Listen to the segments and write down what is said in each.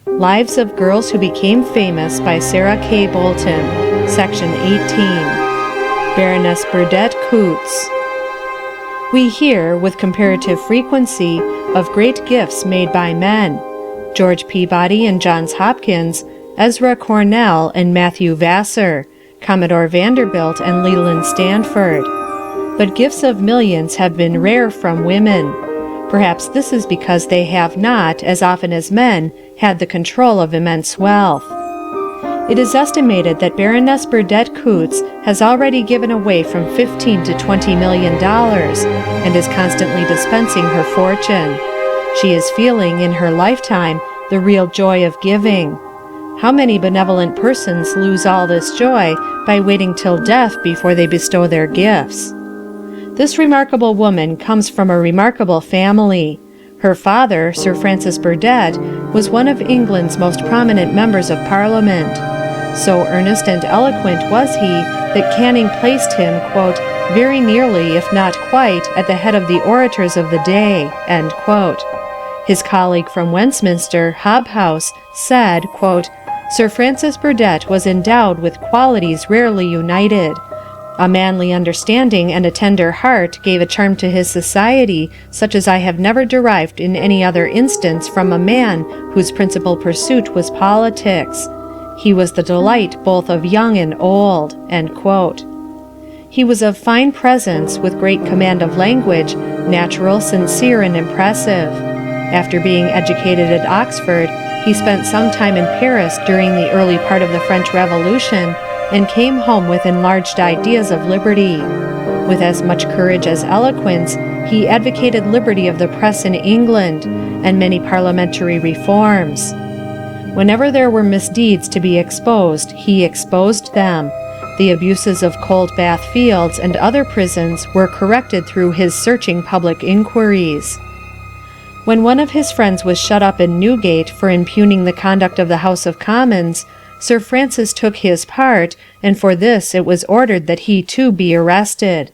Lives of Girls Who Became Famous by Sarah K. Bolton, Section 18. Baroness Burdett Coutts. We hear, with comparative frequency, of great gifts made by men: George Peabody and Johns Hopkins, Ezra Cornell and Matthew Vassar, Commodore Vanderbilt and Leland Stanford. But gifts of millions have been rare from women. Perhaps this is because they have not, as often as men, had the control of immense wealth. It is estimated that Baroness Burdett Coutts has already given away from $15 to $20 million and is constantly dispensing her fortune. She is feeling, in her lifetime, the real joy of giving. How many benevolent persons lose all this joy by waiting till death before they bestow their gifts? This remarkable woman comes from a remarkable family. Her father, Sir Francis Burdett, was one of England's most prominent members of Parliament. So earnest and eloquent was he that Canning placed him, quote, very nearly, if not quite, at the head of the orators of the day, end quote. His colleague from Westminster, Hobhouse, said, quote, Sir Francis Burdett was endowed with qualities rarely united. A manly understanding and a tender heart gave a charm to his society such as I have never derived in any other instance from a man whose principal pursuit was politics. He was the delight both of young and old, end quote. He was of fine presence, with great command of language, natural, sincere, and impressive. After being educated at Oxford, he spent some time in Paris during the early part of the French Revolution, and came home with enlarged ideas of liberty. With as much courage as eloquence, he advocated liberty of the press in England, and many parliamentary reforms. Whenever there were misdeeds to be exposed, he exposed them. The abuses of Cold Bath Fields and other prisons were corrected through his searching public inquiries. When one of his friends was shut up in Newgate for impugning the conduct of the House of Commons, Sir Francis took his part, and for this it was ordered that he too be arrested.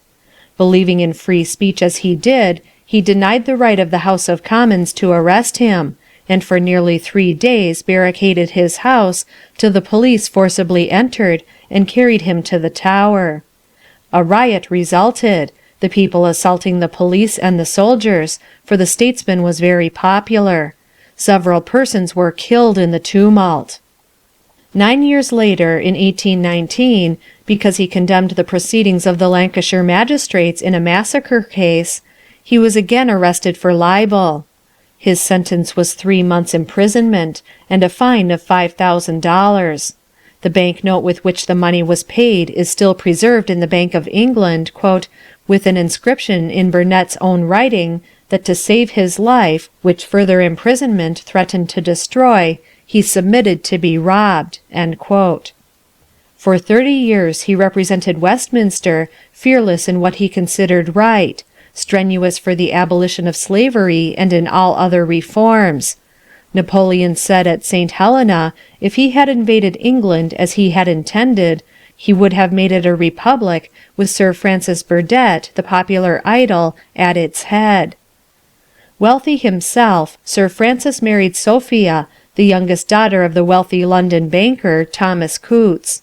Believing in free speech as he did, he denied the right of the House of Commons to arrest him, and for nearly 3 days barricaded his house, till the police forcibly entered and carried him to the Tower. A riot resulted, the people assaulting the police and the soldiers, for the statesman was very popular. Several persons were killed in the tumult. 9 years later, in 1819, because he condemned the proceedings of the Lancashire magistrates in a massacre case, he was again arrested for libel. His sentence was 3 months' imprisonment and a fine of $5,000. The banknote with which the money was paid is still preserved in the Bank of England, quote, with an inscription in Burnet's own writing that to save his life, which further imprisonment threatened to destroy, he submitted to be robbed, end quote. For 30 years he represented Westminster, fearless in what he considered right, strenuous for the abolition of slavery and in all other reforms. Napoleon said at St. Helena, if he had invaded England as he had intended, he would have made it a republic with Sir Francis Burdett, the popular idol, at its head. Wealthy himself, Sir Francis married Sophia, the youngest daughter of the wealthy London banker, Thomas Coutts.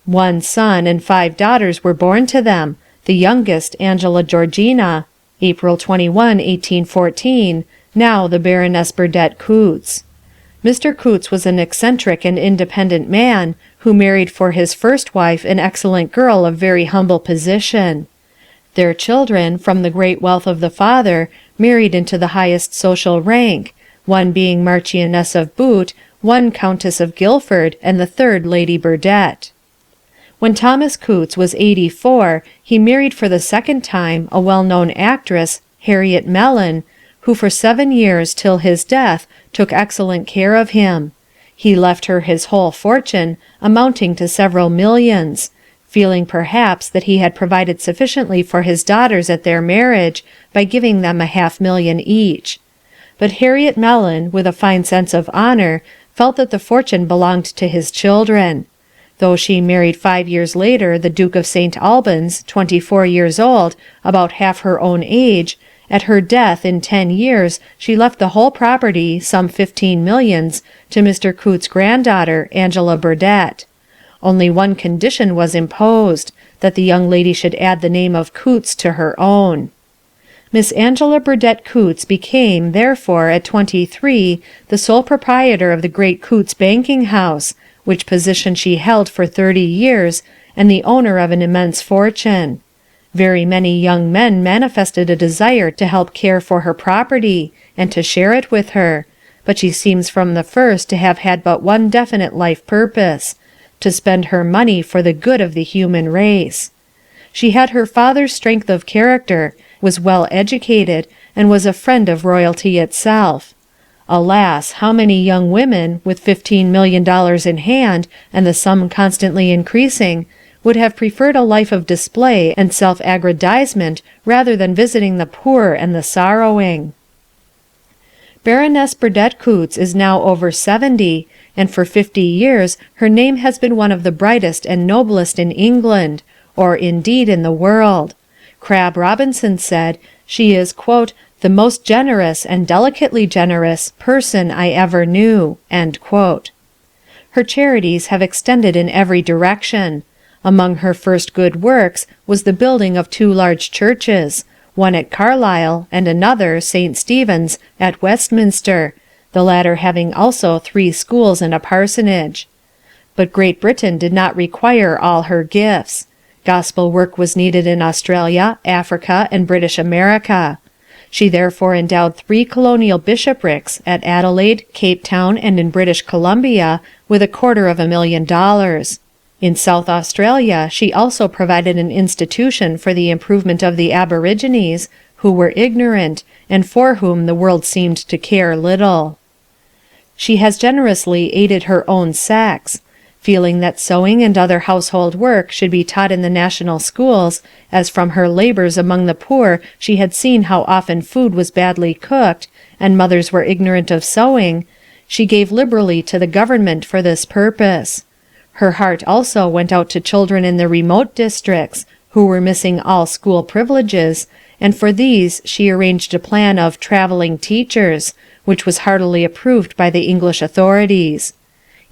1 son and 5 daughters were born to them, the youngest, Angela Georgina, April 21, 1814, now the Baroness Burdett Coutts. Mr. Coutts was an eccentric and independent man, who married for his first wife an excellent girl of very humble position. Their children, from the great wealth of the father, married into the highest social rank, one being Marchioness of Bute, one Countess of Guilford, and the third Lady Burdett. When Thomas Coutts was 84, he married for the second time a well-known actress, Harriet Mellon, who for 7 years till his death took excellent care of him. He left her his whole fortune, amounting to several millions, feeling perhaps that he had provided sufficiently for his daughters at their marriage by giving them $500,000 each. But Harriet Mellon, with a fine sense of honor, felt that the fortune belonged to his children. Though she married 5 years later the Duke of St. Albans, 24 years old, about half her own age, At her death in 10 years, she left the whole property, some 15 millions, to Mr. Coutts' granddaughter, Angela Burdett. Only one condition was imposed, that the young lady should add the name of Coutts to her own. Miss Angela Burdett-Coutts became, therefore, at 23, the sole proprietor of the great Coutts banking house, which position she held for 30 years, and the owner of an immense fortune. Very many young men manifested a desire to help care for her property, and to share it with her, but she seems from the first to have had but one definite life purpose, to spend her money for the good of the human race. She had her father's strength of character, was well educated, and was a friend of royalty itself. Alas, how many young women, with $15 million in hand, and the sum constantly increasing, would have preferred a life of display and self-aggrandizement rather than visiting the poor and the sorrowing. Baroness Burdett-Coutts is now over 70, and for 50 years her name has been one of the brightest and noblest in England, or indeed in the world. Crabb Robinson said, she is, quote, the most generous and delicately generous person I ever knew, end quote. Her charities have extended in every direction. Among her first good works was the building of 2 large churches, one at Carlisle and another, St. Stephen's, at Westminster, the latter having also 3 schools and a parsonage. But Great Britain did not require all her gifts. Gospel work was needed in Australia, Africa, and British America. She therefore endowed 3 colonial bishoprics at Adelaide, Cape Town, and in British Columbia with $250,000. In South Australia, she also provided an institution for the improvement of the Aborigines, who were ignorant, and for whom the world seemed to care little. She has generously aided her own sex. Feeling that sewing and other household work should be taught in the national schools, as from her labors among the poor she had seen how often food was badly cooked, and mothers were ignorant of sewing, she gave liberally to the government for this purpose. Her heart also went out to children in the remote districts, who were missing all school privileges, and for these she arranged a plan of traveling teachers, which was heartily approved by the English authorities.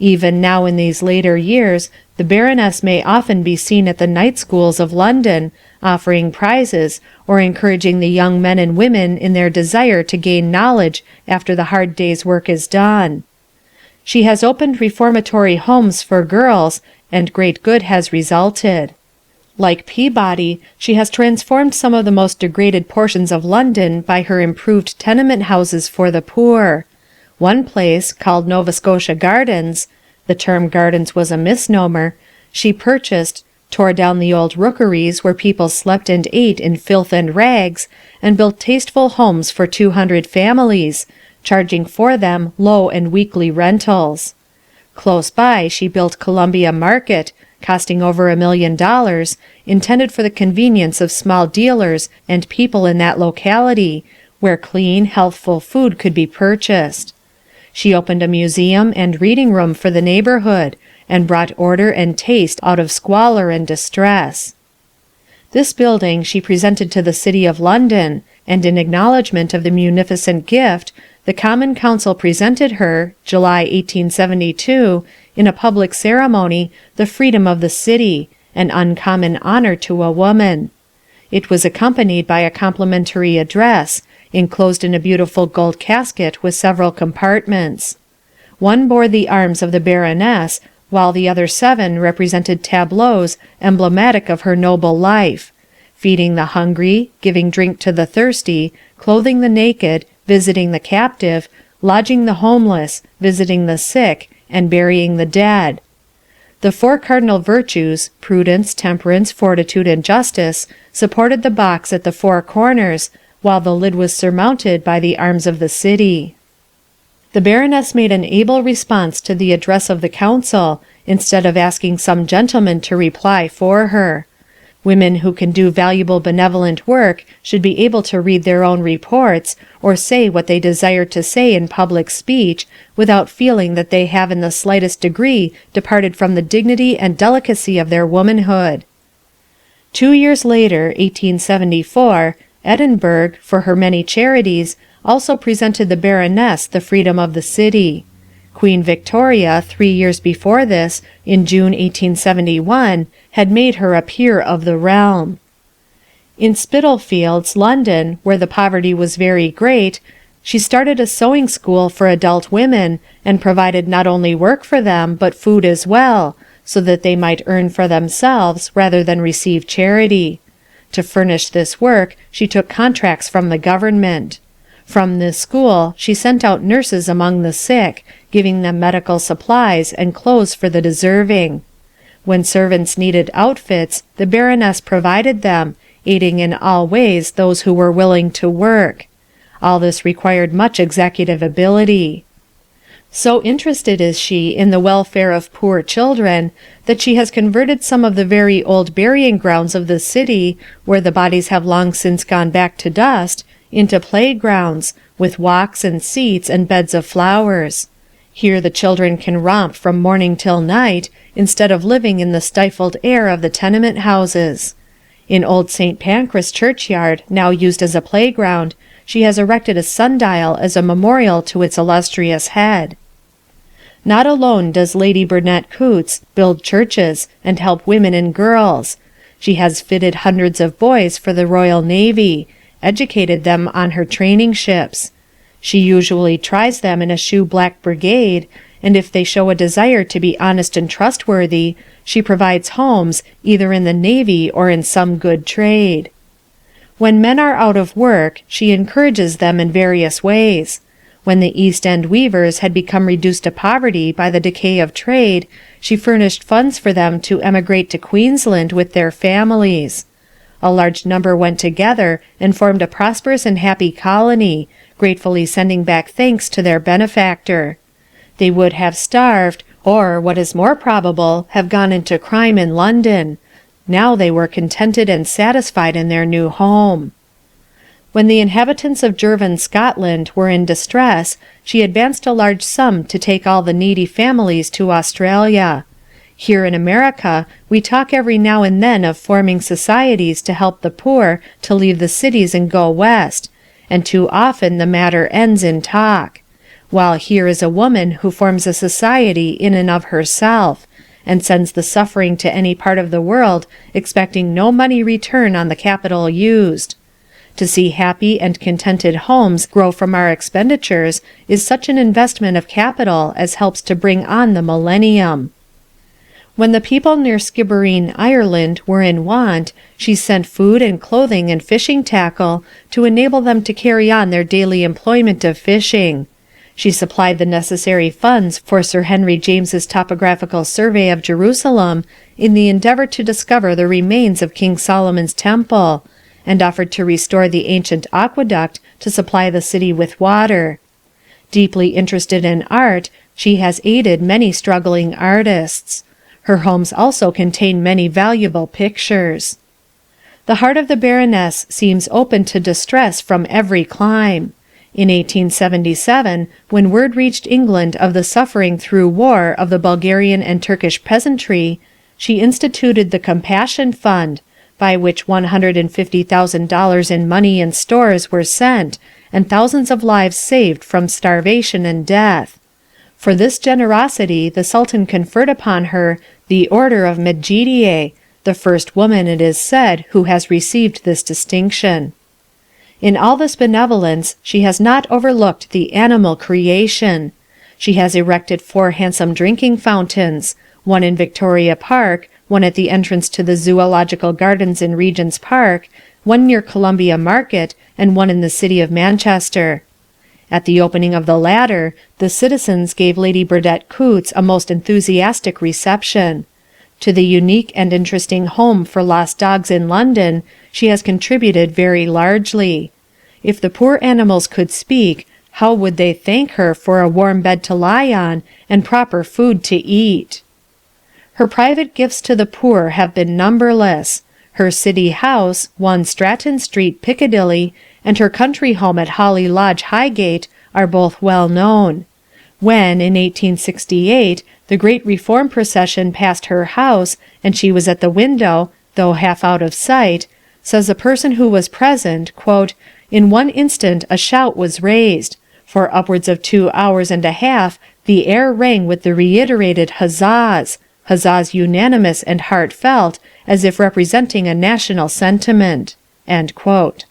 Even now in these later years, the Baroness may often be seen at the night schools of London, offering prizes, or encouraging the young men and women in their desire to gain knowledge after the hard day's work is done. She has opened reformatory homes for girls, and great good has resulted. Like Peabody, she has transformed some of the most degraded portions of London by her improved tenement houses for the poor. One place, called Nova Scotia Gardens, the term gardens was a misnomer, she purchased, tore down the old rookeries where people slept and ate in filth and rags, and built tasteful homes for 200 families, charging for them low and weekly rentals. Close by she built Columbia Market, costing over $1 million, intended for the convenience of small dealers and people in that locality, where clean, healthful food could be purchased. She opened a museum and reading room for the neighborhood, and brought order and taste out of squalor and distress. This building she presented to the city of London, and in acknowledgment of the munificent gift, the Common Council presented her, July 1872, in a public ceremony, the freedom of the city, an uncommon honor to a woman. It was accompanied by a complimentary address, enclosed in a beautiful gold casket with several compartments. One bore the arms of the Baroness, while the other 7 represented tableaus emblematic of her noble life, feeding the hungry, giving drink to the thirsty, clothing the naked, visiting the captive, lodging the homeless, visiting the sick, and burying the dead. The 4 cardinal virtues, prudence, temperance, fortitude, and justice, supported the box at the 4 corners, while the lid was surmounted by the arms of the city. The Baroness made an able response to the address of the council, instead of asking some gentleman to reply for her. Women who can do valuable benevolent work should be able to read their own reports, or say what they desire to say in public speech, without feeling that they have in the slightest degree departed from the dignity and delicacy of their womanhood. 2 years later, 1874, Edinburgh, for her many charities, also presented the Baroness the freedom of the city. Queen Victoria, 3 years before this, in June 1871, had made her a peer of the realm. In Spitalfields, London, where the poverty was very great, she started a sewing school for adult women, and provided not only work for them, but food as well, so that they might earn for themselves rather than receive charity. To furnish this work, she took contracts from the government. From this school, she sent out nurses among the sick, giving them medical supplies and clothes for the deserving. When servants needed outfits, the Baroness provided them, aiding in all ways those who were willing to work. All this required much executive ability. So interested is she in the welfare of poor children that she has converted some of the very old burying grounds of the city, where the bodies have long since gone back to dust, into playgrounds, with walks and seats and beds of flowers. Here the children can romp from morning till night, instead of living in the stifled air of the tenement houses. In old St. Pancras churchyard, now used as a playground, she has erected a sundial as a memorial to its illustrious head. Not alone does Lady Burdett Coutts build churches and help women and girls. She has fitted hundreds of boys for the Royal Navy, educated them on her training ships. She usually tries them in a shoe-black brigade, and if they show a desire to be honest and trustworthy, she provides homes either in the Navy or in some good trade. When men are out of work, she encourages them in various ways. When the East End weavers had become reduced to poverty by the decay of trade, she furnished funds for them to emigrate to Queensland with their families. A large number went together and formed a prosperous and happy colony, gratefully sending back thanks to their benefactor. They would have starved, or, what is more probable, have gone into crime in London. Now they were contented and satisfied in their new home. When the inhabitants of Girvan, Scotland, were in distress, she advanced a large sum to take all the needy families to Australia. Here in America, we talk every now and then of forming societies to help the poor to leave the cities and go west, and too often the matter ends in talk. While here is a woman who forms a society in and of herself, and sends the suffering to any part of the world, expecting no money return on the capital used. To see happy and contented homes grow from our expenditures is such an investment of capital as helps to bring on the millennium. When the people near Skibbereen, Ireland, were in want, she sent food and clothing and fishing tackle to enable them to carry on their daily employment of fishing. She supplied the necessary funds for Sir Henry James's topographical survey of Jerusalem in the endeavor to discover the remains of King Solomon's temple, and offered to restore the ancient aqueduct to supply the city with water. Deeply interested in art, she has aided many struggling artists. Her homes also contain many valuable pictures. The heart of the Baroness seems open to distress from every clime. In 1877, when word reached England of the suffering through war of the Bulgarian and Turkish peasantry, she instituted the Compassion Fund, by which $150,000 in money and stores were sent, and thousands of lives saved from starvation and death. For this generosity the Sultan conferred upon her the Order of Medjidie, the first woman, it is said, who has received this distinction. In all this benevolence she has not overlooked the animal creation. She has erected 4 handsome drinking fountains, one in Victoria Park, one at the entrance to the Zoological Gardens in Regent's Park, one near Columbia Market, and one in the city of Manchester. At the opening of the latter, the citizens gave Lady Burdett Coutts a most enthusiastic reception. To the unique and interesting home for lost dogs in London she has contributed very largely. If the poor animals could speak, how would they thank her for a warm bed to lie on and proper food to eat? Her private gifts to the poor have been numberless. Her city house, 1 Stratton Street, Piccadilly, and her country home at Holly Lodge, Highgate, are both well known. When, in 1868, the great reform procession passed her house, and she was at the window, though half out of sight, says a person who was present, quote, "In one instant a shout was raised. For upwards of 2 hours and a half the air rang with the reiterated huzzahs, huzzahs unanimous and heartfelt, as if representing a national sentiment." End quote.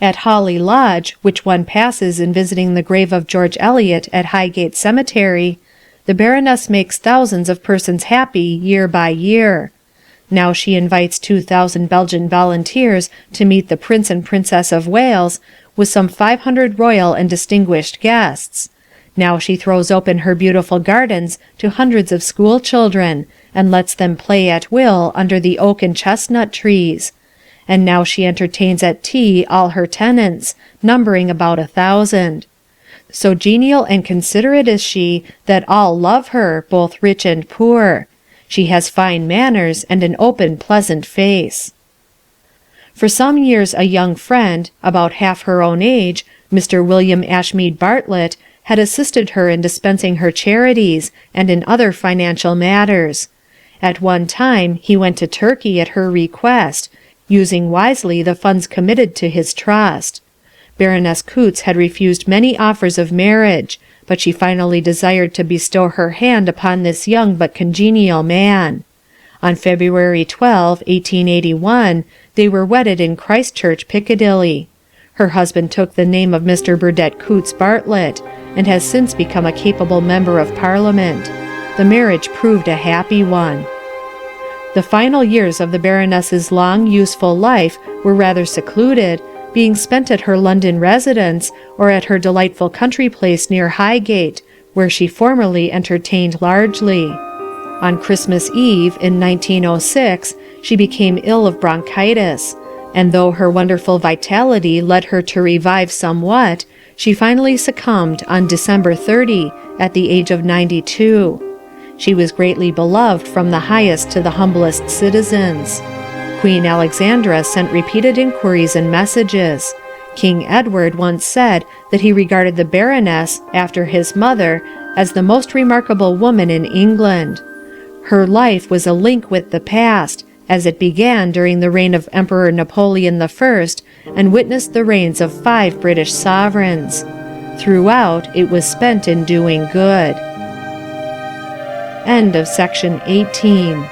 At Holly Lodge, which one passes in visiting the grave of George Eliot at Highgate Cemetery, the Baroness makes thousands of persons happy year by year. Now she invites 2,000 Belgian volunteers to meet the Prince and Princess of Wales, with some 500 royal and distinguished guests. Now she throws open her beautiful gardens to hundreds of school children, and lets them play at will under the oak and chestnut trees. And now she entertains at tea all her tenants, numbering about 1,000. So genial and considerate is she that all love her, both rich and poor. She has fine manners and an open, pleasant face. For some years a young friend, about half her own age, Mr. William Ashmead Bartlett, had assisted her in dispensing her charities and in other financial matters. At one time he went to Turkey at her request, using wisely the funds committed to his trust. Baroness Coutts had refused many offers of marriage, but she finally desired to bestow her hand upon this young but congenial man. On February 12, 1881, they were wedded in Christchurch, Piccadilly. Her husband took the name of Mr. Burdett Coutts Bartlett, and has since become a capable member of Parliament. The marriage proved a happy one. The final years of the Baroness's long, useful life were rather secluded, being spent at her London residence or at her delightful country place near Highgate, where she formerly entertained largely. On Christmas Eve in 1906, she became ill of bronchitis, and though her wonderful vitality led her to revive somewhat, she finally succumbed on December 30 at the age of 92. She was greatly beloved from the highest to the humblest citizens. Queen Alexandra sent repeated inquiries and messages. King Edward once said that he regarded the Baroness, after his mother, as the most remarkable woman in England. Her life was a link with the past, as it began during the reign of Emperor Napoleon I and witnessed the reigns of 5 British sovereigns. Throughout, it was spent in doing good. End of section 18.